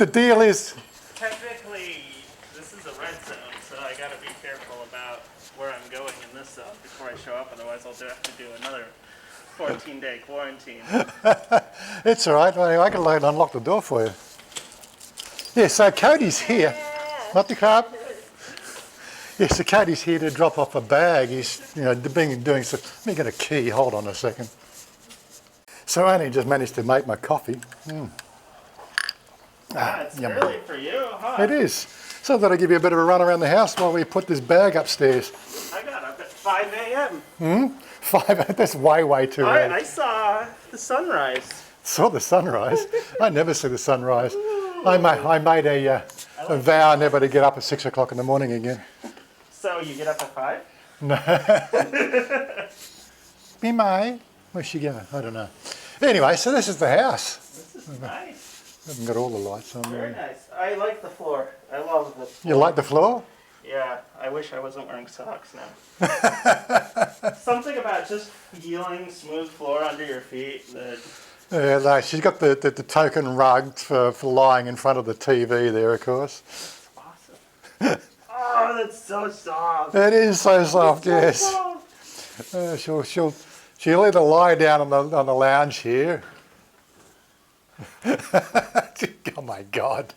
the deal is... Technically, this is a red zone, so I gotta be careful about where I'm going in this zone before I show up, otherwise I'll have to do another 14-day quarantine. It's all right. I can unlock the door for you. Yeah, so Cody's here. Not the crab. Yeah, so Cody's here to drop off a bag. He's, doing some... Let me get a key. Hold on a second. So I only just managed to make my coffee. It's early for you, huh? It is. So I thought I'd give you a bit of a run around the house while we put this bag upstairs. I got up at 5 a.m. 5? That's way too early. I saw the sunrise. Saw the sunrise? I never see the sunrise. I made a vow never to get up at 6 o'clock in the morning again. So you get up at 5? No. Be May. Where's she going? I don't know. Anyway, so this is the house. This is nice. I haven't got all the lights on. Very nice. I like the floor. I love the floor. You like the floor? Yeah. I wish I wasn't wearing socks now. Something about just feeling smooth floor under your feet. Yeah, no, she's got the token rug for lying in front of the TV there, of course. Awesome. Oh, that's so soft. It is so soft, yes. Soft. She'll either lie down on the lounge here. Oh my God.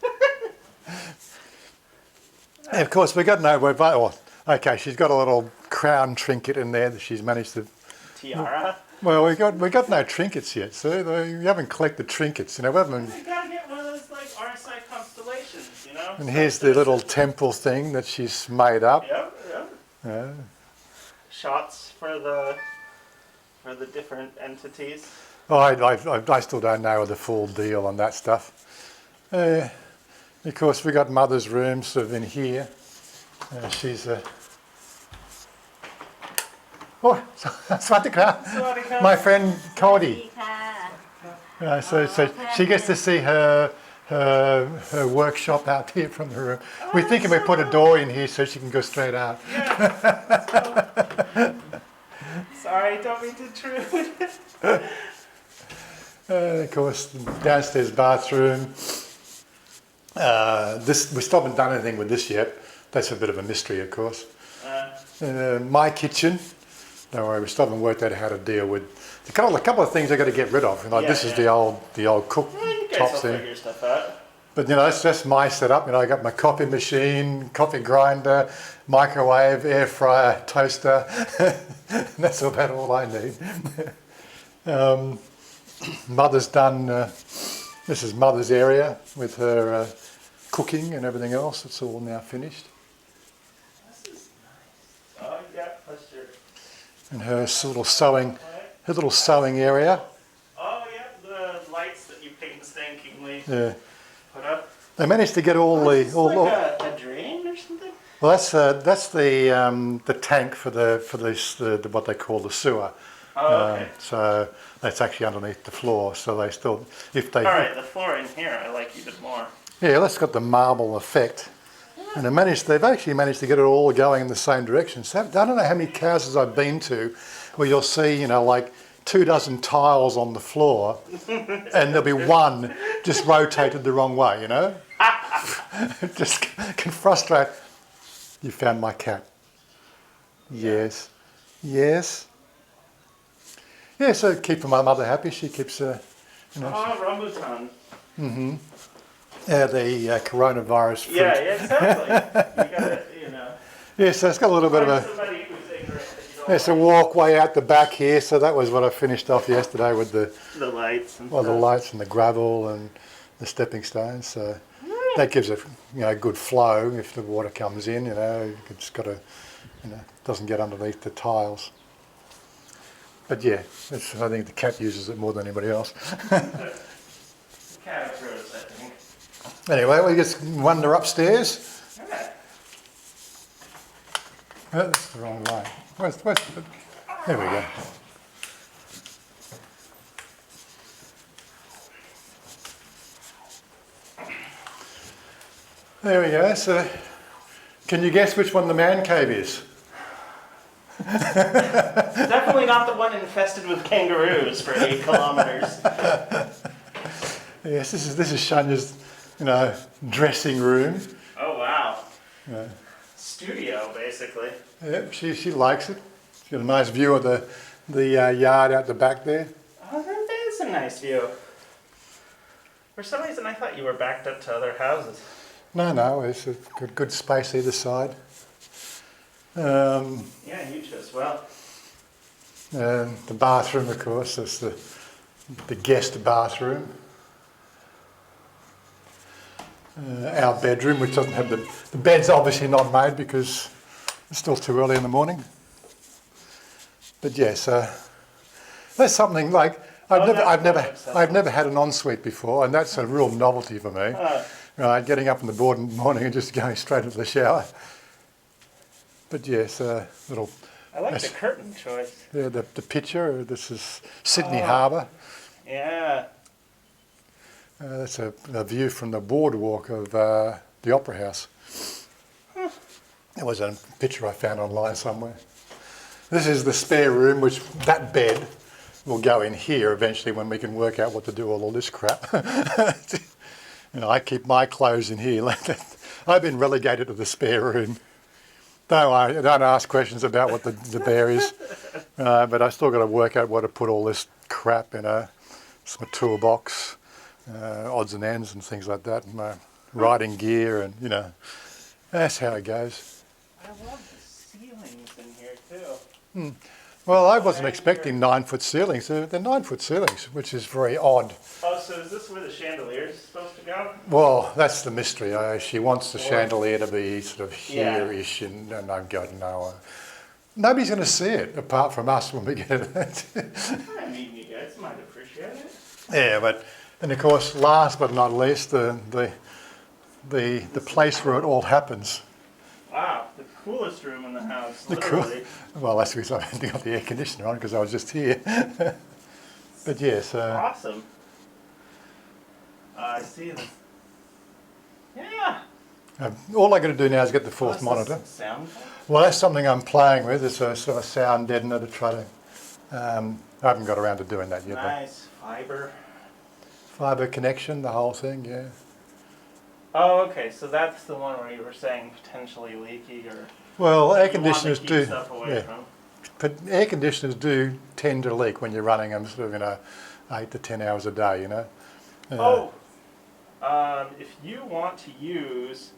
And of course, we got okay, she's got a little crown trinket in there that she's managed to... Tiara? Well, we got no trinkets yet, so we haven't collected trinkets, We haven't... You gotta get one of those like RSI constellations, And here's the little temple thing that she's made up. Yep. Shots for the different entities. Oh, I still don't know the full deal on that stuff. Of course, we got Mother's room sort of in here. She's oh, Swadika, my friend Cody. So she gets to see her workshop out here from the room. We're thinking we put a door in here so she can go straight out. Yeah. Sorry, don't mean to intrude. Of course, downstairs bathroom. We still haven't done anything with this yet. That's a bit of a mystery, of course. My kitchen. Don't worry, we still haven't worked out how to deal with a couple of things I got to get rid of. This is the old cooktops there. Figure stuff out. But that's my setup. I got my coffee machine, coffee grinder, microwave, air fryer, toaster. That's about all I need. Mother's done. This is Mother's area with her cooking and everything else. It's all now finished. This is nice. Oh yeah, that's true. And her little sewing area. Oh yeah, the lights that you painstakingly put up. They managed to get all the a drain or something. Well, that's the tank for the what they call the sewer. Oh, okay. So that's actually underneath the floor. So they still, if they. All right, the floor in here I like even more. Yeah, that's got the marble effect, and they've actually managed to get it all going in the same direction. So I don't know how many houses I've been to, where you'll see like 24 tiles on the floor, and there'll be one just rotated the wrong way. It just can frustrate. You found my cat. Yes. Yeah, so keep my mother happy. She keeps, Oh, rambutan. Mm-hmm. Yeah, the coronavirus fruit. Yeah, exactly. You gotta, Yeah, so it's got a little bit of a... Somebody who's ignorant. There's a walkway out the back here, so that was what I finished off yesterday with the lights and the lights and the gravel and the stepping stones. So that gives it good flow if the water comes in. It's got to doesn't get underneath the tiles. But yeah, I think the cat uses it more than anybody else. Cat approves, I think. Anyway, we just wander upstairs. Okay. Oh, that's the wrong line. There we go. There we go. So, can you guess which one the man cave is? Definitely not the one infested with kangaroos for 8 kilometers. Yes, this is Chanya's dressing room. Oh wow. Yeah. Studio, basically. Yeah, she likes it. She's got a nice view of the yard out the back there. Oh, that is a nice view. For some reason, I thought you were backed up to other houses. No, it's a good space either side. Yeah, huge as well. And the bathroom, of course, is the guest bathroom. Our bedroom, which doesn't have the bed's obviously not made because it's still too early in the morning. But yes, that's something like I've never had an ensuite before, and that's a real novelty for me. Right, getting up in the morning and just going straight into the shower. But yes, little. I like the curtain choice. Yeah, the picture. This is Sydney Harbour. Yeah. That's a view from the boardwalk of the Opera House. It was a picture I found online somewhere. This is the spare room, which that bed will go in here eventually when we can work out what to do with all this crap. I keep my clothes in here. I've been relegated to the spare room. Don't ask questions about what the bear is. But I still got to work out where to put all this crap in my toolbox. Odds and ends and things like that, and my riding gear, and that's how it goes. I love the ceilings in here too. Well, I wasn't expecting 9-foot ceilings. They're 9-foot ceilings, which is very odd. Oh, so is this where the chandelier is supposed to go? Well, that's the mystery. She wants the chandelier to be sort of here-ish, and I've got no. Nobody's going to see it apart from us when we get it. I mean, you guys might appreciate it. Yeah, but. And of course, last but not least, the place where it all happens. Wow, the coolest room in the house, literally. Well, that's because I haven't got the air conditioner on because I was just here. But yes. Awesome. I see this. Yeah. All I got to do now is get the fourth monitor. Sound? Well, that's something I'm playing with. It's a sort of sound deadener to try to. I haven't got around to doing that yet. Nice fiber. Fiber connection, the whole thing, yeah. Oh, okay. So that's the one where you were saying potentially leaky, or well, air conditioners do. Stuff away from. But air conditioners do tend to leak when you're running them sort of 8 to 10 hours a day. If you want to use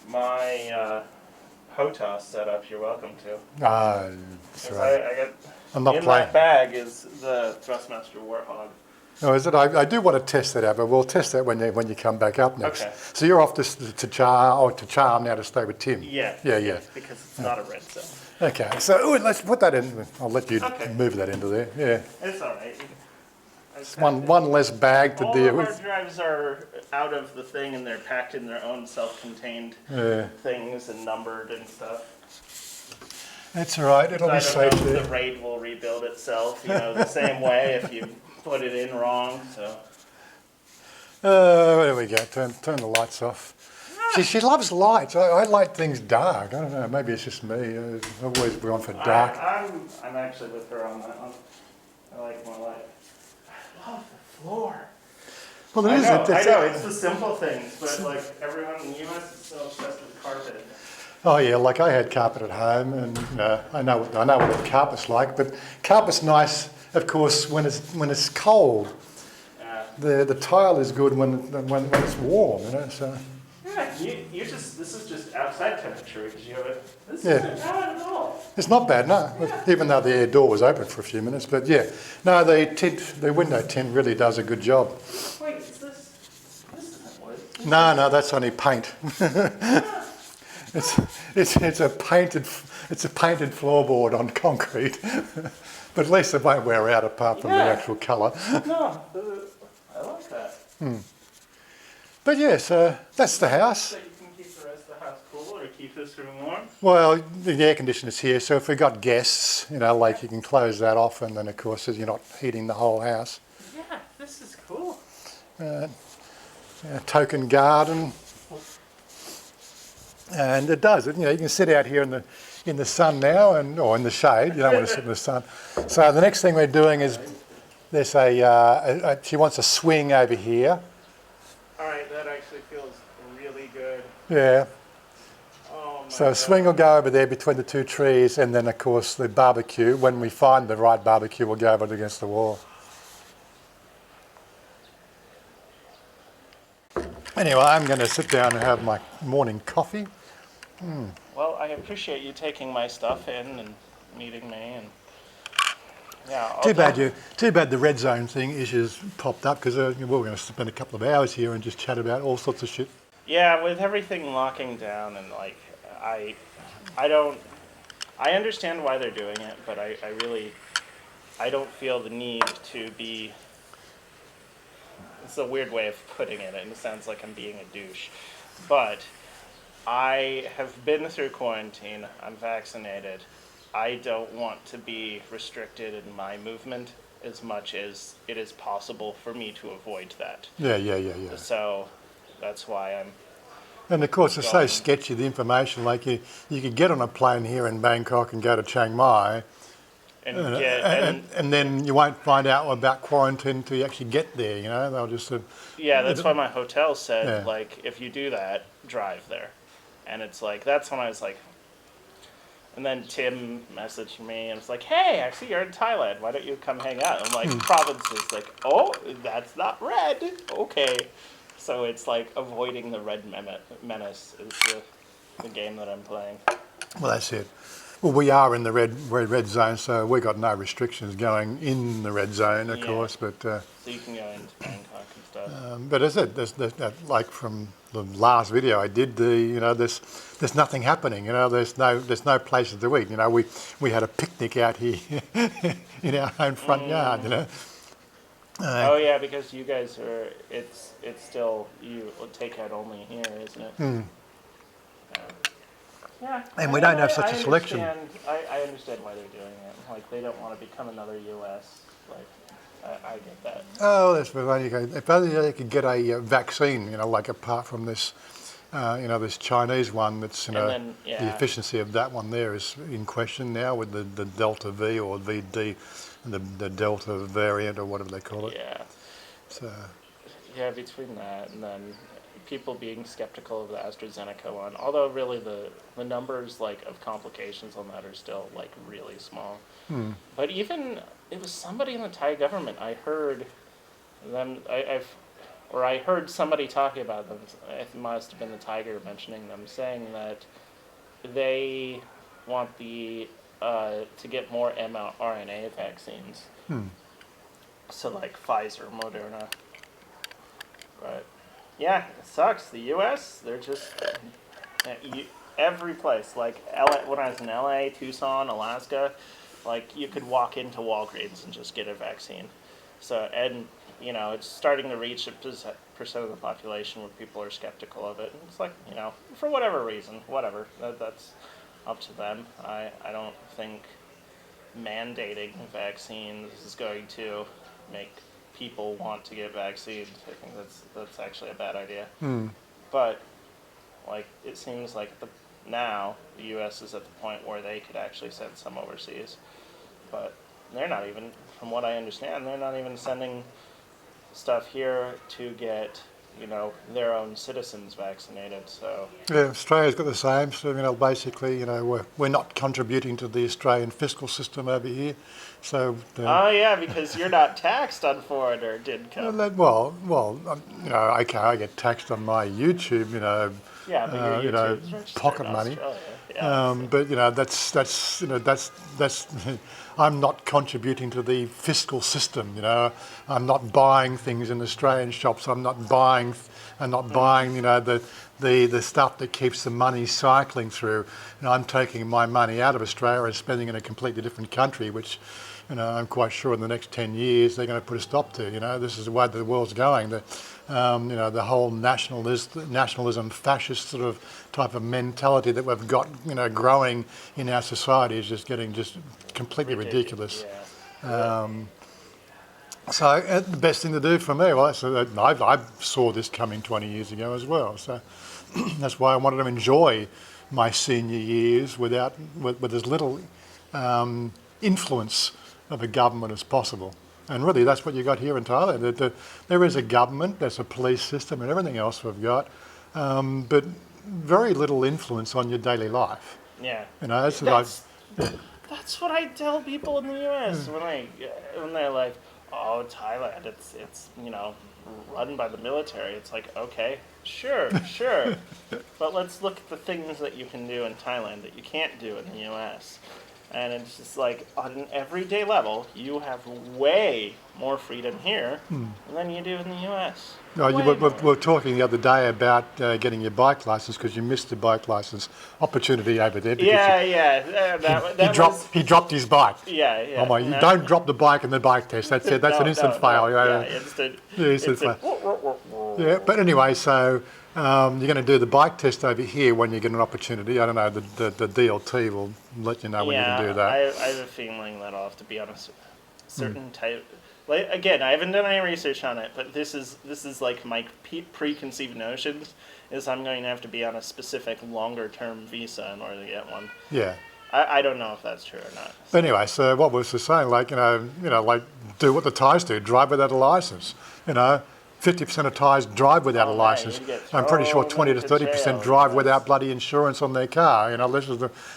my HOTAS setup, you're welcome to. That's right. I got I'm not in playing. that bag is the Thrustmaster Warthog. Oh, is it? I do want to test that out, but we'll test that when you come back up next. Okay. So you're off to Charm now to stay with Tim. Yeah. Yeah. Because it's not a red zone. Okay. So let's put that in. I'll let you move that into there. Yeah. It's all right. It's one less bag to deal All of with. our drives are out of the thing, and they're packed in their own self-contained things and numbered and stuff. That's all right. It'll be safe know there. if the RAID will rebuild itself, the same way if you put it in wrong. So. There we go. Turn the lights off. She loves lights. I like things dark. I don't know. Maybe it's just me. I've always gone for dark. I'm actually with her on that one. I like more light. I love the floor. Well, I know. It's the simple things, but like everyone in the US is so obsessed with carpet. Oh yeah, like I had carpet at home, and I know what the carpet's like. But carpet's nice, of course, when it's cold. The tile is good when it's warm, So. Yeah, this is just outside temperature because you have it. This isn't bad at all. It's not bad, no. Yeah. Even though the air door was open for a few minutes, but yeah, no, the window tint really does a good job. Wait, is this isn't wood? No, that's only paint. It's a painted floorboard on concrete, but at least it won't wear out apart from the actual colour. No, I like that. But yes, that's the house. So you can keep the rest of the house cool or keep this room warm? Well, the air conditioner's here, so if we've got guests, you can close that off, and then of course you're not heating the whole house. Yeah, this is cool. Token garden. And it does. You can sit out here in the sun now, or in the shade. You don't want to sit in the sun. So the next thing we're doing is there's she wants a swing over here. All right, that actually feels really good. Yeah. Oh my So God. swing will go over there between the two trees, and then of course the barbecue. When we find the right barbecue, we'll go over it against the wall. Anyway, I'm going to sit down and have my morning coffee. Well, I appreciate you taking my stuff in and meeting me, and yeah. Too bad the red zone thing issues popped up, because we were going to spend a couple of hours here and just chat about all sorts of shit. Yeah, with everything locking down and like I don't. I understand why they're doing it, but I really, I don't feel the need to be. It's a weird way of putting it. It sounds like I'm being a douche, but I have been through quarantine. I'm vaccinated. I don't want to be restricted in my movement as much as it is possible for me to avoid that. Yeah. So that's why I'm. And of course, it's so Going. sketchy, the information. Like you could get on a plane here in Bangkok and go to Chiang Mai, and then you won't find out about quarantine until you actually get there. You know, they'll just. Yeah, that's why my hotel said, Yeah. like, if you do that, drive there. And it's like, that's when I was like, and then Tim messaged me and was like, hey, I see you're in Thailand. Why don't you come hang out? I'm like, provinces. Like, oh, that's not red. Okay. So it's like avoiding the red menace is the game that I'm playing. Well, that's it. Well, we are in the red zone, so we got no restrictions going in the red zone, of Yeah. course. But So you can go into Bangkok and stuff. but as I said, like from the last video I did, there's nothing happening. You know, there's no places to eat. You know, we had a picnic out here in our own front yard. You know. Oh yeah, because you guys are, it's still, you takeout only here, isn't it? Yeah. And we don't have such a selection. I understand why they're doing it. Like, they don't want to become another U.S. Like, I get that. Oh, that's funny. If only they could get a vaccine, you know, like apart from this, this Chinese one that's, And then, the yeah. efficiency of that one there is in question now with the Delta V or VD, the Delta variant or whatever they call it. Yeah. So, Yeah, between that and then people being skeptical of the AstraZeneca one, although really the numbers like of complications on that are still like really small. But even it was somebody in the Thai government. I heard them. I heard somebody talking about them. It must have been the Tiger mentioning them, saying that they want to get more mRNA vaccines. So like Pfizer, Moderna. But yeah, it sucks. The U.S. They're just every place. Like when I was in L.A., Tucson, Alaska, like you could walk into Walgreens and just get a vaccine. So and it's starting to reach a percent of the population where people are skeptical of it. And it's like for whatever reason, whatever. That's up to them. I don't think mandating vaccines is going to make people want to get vaccines. I think that's actually a bad idea. But like it seems like now the U.S. is at the point where they could actually send some overseas, but they're not even, from what I understand, they're not even sending stuff here to get their own citizens vaccinated. So yeah, Australia's got the same. So basically, we're not contributing to the Australian fiscal system over here. So oh yeah, because you're not taxed on foreigner income. Okay, I get taxed on my YouTube, Yeah, but your YouTube's registered pocket in money. Australia. Yeah, But that's I'm not contributing to the fiscal system. I'm not buying things in Australian shops. I'm not buying the stuff that keeps the money cycling through. I'm taking my money out of Australia and spending it in a completely different country, which I'm quite sure in the next 10 years they're going to put a stop to. This is the way the world's going. The whole nationalism, fascist sort of type of mentality that we've got, growing in our society is just getting completely ridiculous. Yeah. So the best thing to do for me, I saw this coming 20 years ago as well. So that's why I wanted to enjoy my senior years with as little influence of a government as possible. And really, that's what you got here in Thailand. There is a government, there's a police system and everything else we've got, but very little influence on your daily life. Yeah. You know, That's what I tell people in the U.S. when they're like, "Oh, Thailand, it's run by the military." It's like, okay, sure, but let's look at the things that you can do in Thailand that you can't do in the U.S. And it's just like, on an everyday level, you have way more freedom here than you do in the U.S. We were talking the other day about getting your bike license because you missed the bike license opportunity over there. He dropped his bike. Yeah. Oh my! You don't drop the bike in the bike test. That's it. That's an instant fail. Instant fail. Yeah, but anyway, so you're going to do the bike test over here when you get an opportunity. I don't know. The DLT will let you know when you can do that. I have a feeling that I'll have to be on a certain type. Like, again, I haven't done any research on it, but this is like my preconceived notions. Is I'm going to have to be on a specific longer term visa in order to get one. Yeah. I don't know if that's true or not. But anyway, so what was the saying? Like like do what the Thais do: drive without a license. 50% of Thais drive without a license. I'm pretty sure 20 to 30% drive without bloody insurance on their car.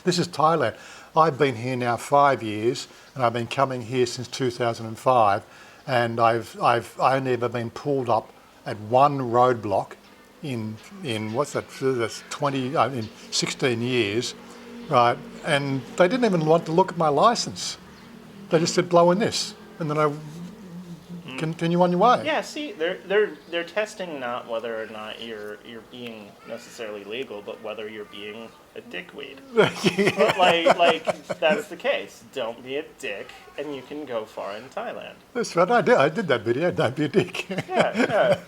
This is Thailand. I've been here now 5 years, and I've been coming here since 2005, and I've only ever been pulled up at one roadblock in what's that? That's 16 years, right? And they didn't even want to look at my license. They just said blow in this, and then I continue on your way. Yeah, see, they're testing not whether or not you're being necessarily legal, but whether you're being a dickweed. But like that's the case. Don't be a dick, and you can go far in Thailand. That's right. I did that video. Don't be a dick. Yeah.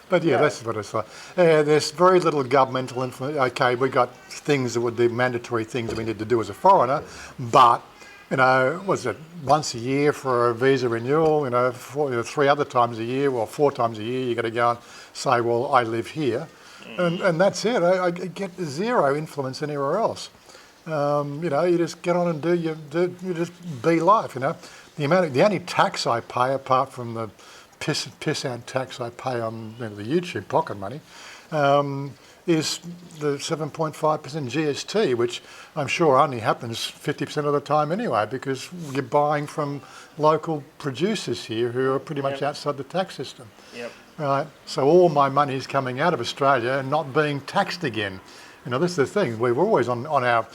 But that's what it's like. There's very little governmental influence. Okay, we got things that would be mandatory things that we need to do as a foreigner, but was it once a year for a visa renewal? 3 other times a year, or 4 times a year, you got to go and say, well, I live here, and that's it. I get zero influence anywhere else. You just get on and you just be life. The only tax I pay, apart from the piss out tax I pay on the YouTube pocket money, is the 7.5% GST, which I'm sure only happens 50% of the time anyway, because you're buying from local producers here who are pretty much outside the tax system. Yep. Right. So all my money is coming out of Australia and not being taxed again. This is the thing. We were always on our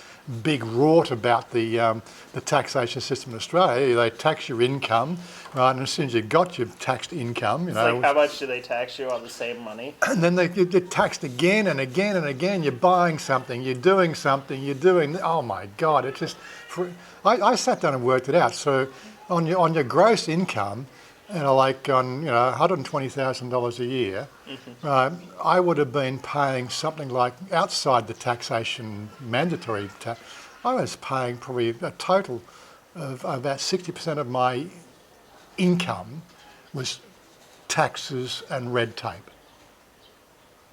big rort about the taxation system in Australia. They tax your income, right? And as soon as you got your taxed income, it's like, how much do they tax you on the same money? And then you're taxed again and again and again. You're buying something, you're doing something, oh my God, it's just, I sat down and worked it out. So on your gross income, like on $120,000 a year, I would have been paying something like, outside the taxation mandatory tax, I was paying probably a total of about 60% of my income was taxes and red tape.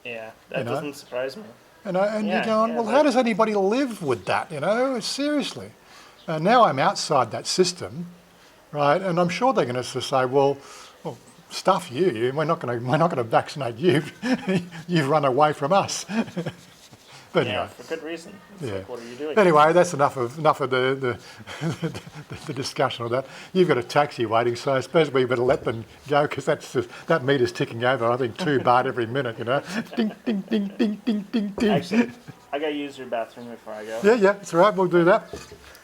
Yeah, that doesn't surprise me. And you're going, well, how does anybody live with that? Seriously. Now I'm outside that system. Right, and I'm sure they're going to say, well, stuff you. We're not going to vaccinate you. You've run away from us. But anyway, for good reason. Like, what are you doing? Anyway, that's enough of the discussion of that. You've got a taxi waiting, so I suppose we better let them go, because that meter's ticking over. I think 2 baht every minute. Ding ding ding ding ding ding ding. Actually, I got to use your bathroom before I go. Yeah, it's all right. We'll do that.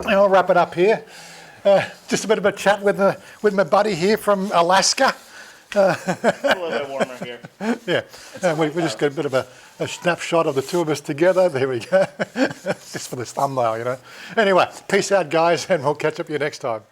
And I'll wrap it up here. Just a bit of a chat with my buddy here from Alaska. It's a little bit warmer here. Yeah, we just got a bit of a snapshot of the two of us together. There we go. Just for the thumbnail, Anyway, peace out, guys, and we'll catch up with you next time.